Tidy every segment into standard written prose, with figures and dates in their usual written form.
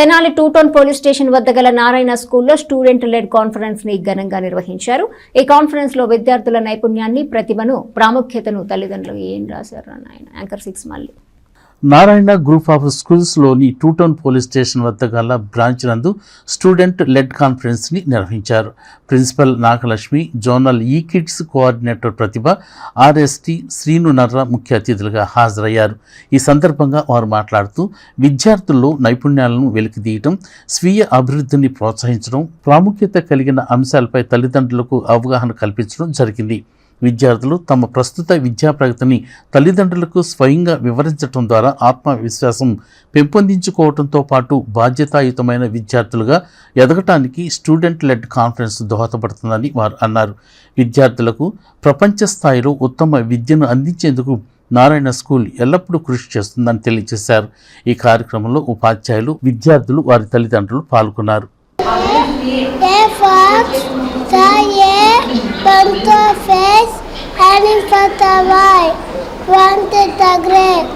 Tenali 2 town police station వద్ద గల నారాయణ స్కూల్లో స్టూడెంట్ లెడ్ కాన్ఫరెన్స్ ని ఘనంగా నిర్వహించారు. ఈ కాన్ఫరెన్స్ లో విద్యార్థుల నైపుణ్యాన్ని, ప్రతిభను, ప్రాముఖ్యతను తల్లిదండ్రులు ఏం రాశారు నాయన యాంకర్ 6 మళ్ళీ నారాయణ గ్రూప్ ఆఫ్ స్కూల్స్లోని 2 టౌన్ పోలీస్ స్టేషన్ వద్ద గల బ్రాంచ్ నందు స్టూడెంట్ లెడ్ కాన్ఫరెన్స్ని నిర్వహించారు. Principal Nagalakshmi, zonal kids coordinator Pratibha, RST Srinu Narra ముఖ్య అతిథులుగా హాజరయ్యారు. ఈ సందర్భంగా వారు మాట్లాడుతూ విద్యార్థుల్లో నైపుణ్యాలను వెలికితీయటం, స్వీయ అభివృద్ధిని ప్రోత్సహించడం, ప్రాముఖ్యత కలిగిన అంశాలపై తల్లిదండ్రులకు అవగాహన కల్పించడం జరిగింది. విద్యార్థులు తమ ప్రస్తుత విద్యా ప్రగతిని తల్లిదండ్రులకు స్వయంగా వివరించడం ద్వారా ఆత్మవిశ్వాసం పెంపొందించుకోవడంతో పాటు బాధ్యతాయుతమైన విద్యార్థులుగా ఎదగటానికి స్టూడెంట్ లెడ్ కాన్ఫరెన్స్ దోహదపడుతుందని వారు అన్నారు. విద్యార్థులకు ప్రపంచ స్థాయిలో ఉత్తమ విద్యను అందించేందుకు నారాయణ స్కూల్ ఎల్లప్పుడూ కృషి చేస్తుందని తెలియజేశారు. ఈ కార్యక్రమంలో ఉపాధ్యాయులు, విద్యార్థులు, వారి తల్లిదండ్రులు పాల్గొన్నారు. Heading for the right, wanted the great,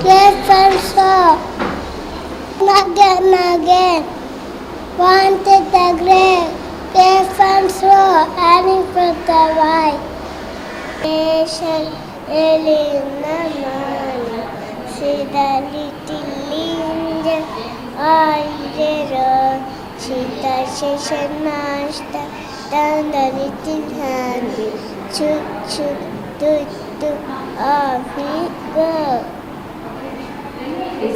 left and so, again, wanted the great, left and so, heading for the right. Nation, Elena Mani, see the little angel, all the road, see the session master, down the little hand. Choo choo doo doo, off we go.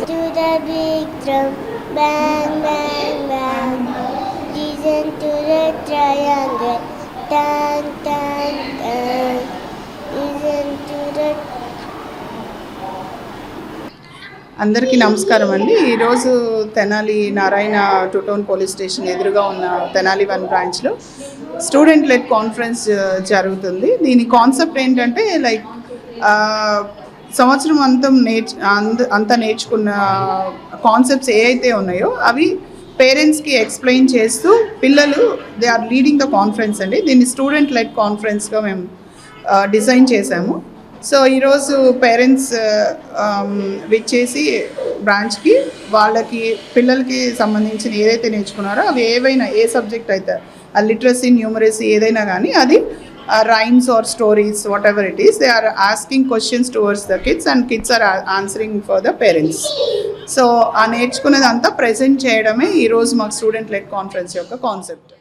To the big drum, bang bang bang. Listen to the triangle, tan tan tan. Listen to the. అందరికీ నమస్కారం అండి. ఈరోజు Tenali Narayana 2 town police station ఎదురుగా ఉన్న తెనాలి 1 బ్రాంచ్లో student led conference జరుగుతుంది. దీని concept ఏంటంటే సంవత్సరం అంతా నేర్చుకున్న కాన్సెప్ట్స్ ఏ అయితే ఉన్నాయో అవి పేరెంట్స్కి ఎక్స్ప్లెయిన్ చేస్తూ పిల్లలు they are leading the conference అండి. దీన్ని స్టూడెంట్ లెడ్ కాన్ఫరెన్స్గా మేము డిజైన్ చేశాము. సో ఈరోజు పేరెంట్స్ విచ్చేసి బ్రాంచ్కి వాళ్ళకి పిల్లలకి సంబంధించిన ఏదైతే నేర్చుకున్నారో అవి ఏవైనా ఏ సబ్జెక్ట్ అయితే ఆ లిటరసీ, న్యూమరసీ ఏదైనా కానీ అది rhymes or stories whatever it is, they are asking questions towards the kids and kids are answering for the parents. So ఆ నేర్చుకున్నది అంతా ప్రజెంట్ చేయడమే ఈరోజు మాకు స్టూడెంట్ లెడ్ కాన్ఫరెన్స్ యొక్క concept.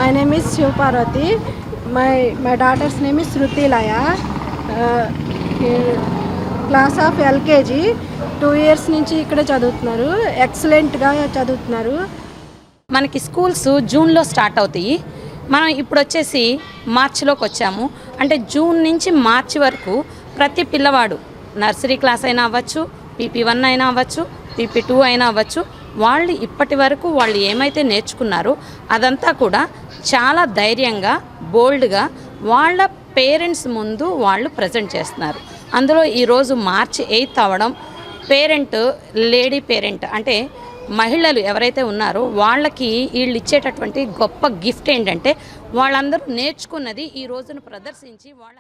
My name is Shivaparvati. My daughter's name is Shruti Laya. Class of LKG. 2 years నుంచి ఇక్కడ చదువుతున్నారు. ఎక్సలెంట్గా చదువుతున్నారు. మనకి స్కూల్స్ జూన్లో స్టార్ట్ అవుతాయి. మనం ఇప్పుడు వచ్చేసి మార్చిలోకి వచ్చాము. అంటే జూన్ నుంచి మార్చి వరకు ప్రతి పిల్లవాడు నర్సరీ క్లాస్ అయినా అవ్వచ్చు, PP1 అయినా అవ్వచ్చు, PP2 అయినా అవ్వచ్చు, వాళ్ళు ఇప్పటి వరకు వాళ్ళు ఏమైతే నేర్చుకున్నారో అదంతా కూడా చాలా ధైర్యంగా, బోల్డ్గా వాళ్ళ పేరెంట్స్ ముందు వాళ్ళు ప్రజెంట్ చేస్తున్నారు. అందులో ఈరోజు మార్చి 8 అవ్వడం, లేడీ పేరెంట్ అంటే మహిళలు ఎవరైతే ఉన్నారో వాళ్ళకి వీళ్ళు ఇచ్చేటటువంటి గొప్ప గిఫ్ట్ ఏంటంటే వాళ్ళందరూ నేర్చుకున్నది ఈ రోజును ప్రదర్శించి వాళ్ళ